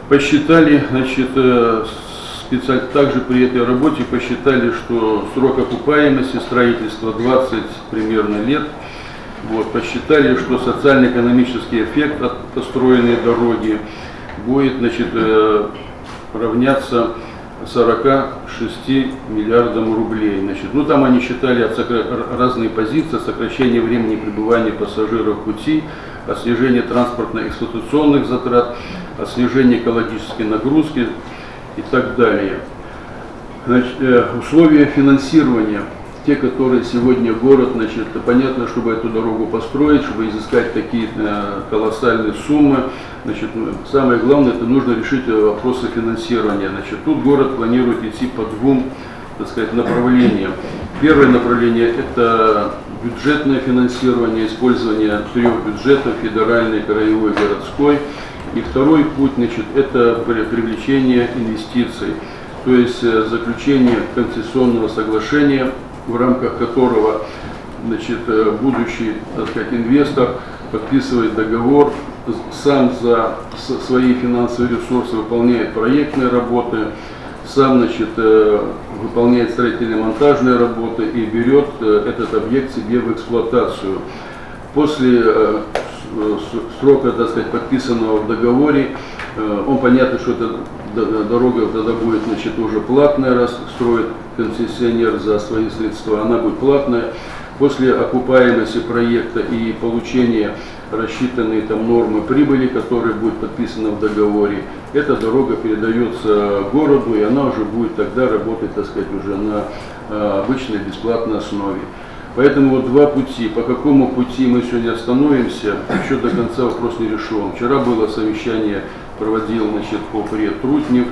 Посчитали, значит, также при этой работе посчитали, что срок окупаемости строительства 20 примерно лет. Вот, посчитали, что социально-экономический эффект от построенной дороги будет, значит, равняться 46 миллиардам рублей. Значит, ну, там они считали разные позиции: сокращение времени пребывания пассажиров в пути, от снижения транспортно-эксплуатационных затрат, от снижения экологической нагрузки и так далее. Значит, условия финансирования, те, которые сегодня город, значит, понятно, чтобы эту дорогу построить, чтобы изыскать такие колоссальные суммы, значит, самое главное, это нужно решить вопросы финансирования. Значит, тут город планирует идти по двум, так сказать, направлениям. Первое направление – это бюджетное финансирование, использование 3 бюджетов: федеральный, краевой, городской. И второй путь, значит, это привлечение инвестиций, то есть заключение концессионного соглашения, в рамках которого, значит, будущий, так сказать, инвестор подписывает договор, сам за свои финансовые ресурсы выполняет проектные работы, сам, значит, выполняет строительно-монтажные работы и берет этот объект себе в эксплуатацию. После срока, так сказать, подписанного в договоре, он, понятно, что эта дорога тогда будет, значит, уже платная, раз строит концессионер за свои средства, она будет платная. После окупаемости проекта и получения рассчитанной там нормы прибыли, которая будет подписана в договоре, эта дорога передается городу, и она уже будет тогда работать, так сказать, уже на обычной бесплатной основе. Поэтому вот два пути. По какому пути мы сегодня остановимся, еще до конца вопрос не решен. Вчера было совещание, проводил, значит, полпред Трутнев.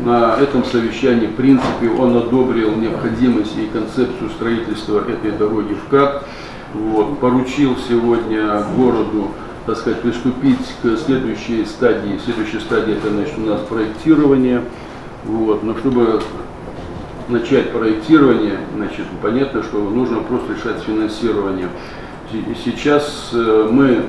На этом совещании, в принципе, он одобрил необходимость и концепцию строительства этой дороги в КАТ. Вот, поручил сегодня городу, так сказать, приступить к следующей стадии. Следующая стадия — это, значит, у нас проектирование. Вот, но чтобы начать проектирование, значит, понятно, что нужно просто решать финансирование. Сейчас мы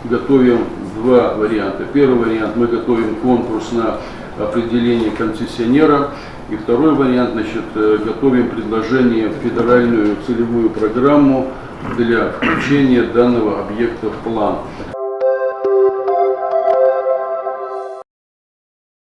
готовим два варианта. Первый вариант — мы готовим конкурс на определение концессионера. И второй вариант, значит, готовим предложение в федеральную целевую программу для включения данного объекта в план.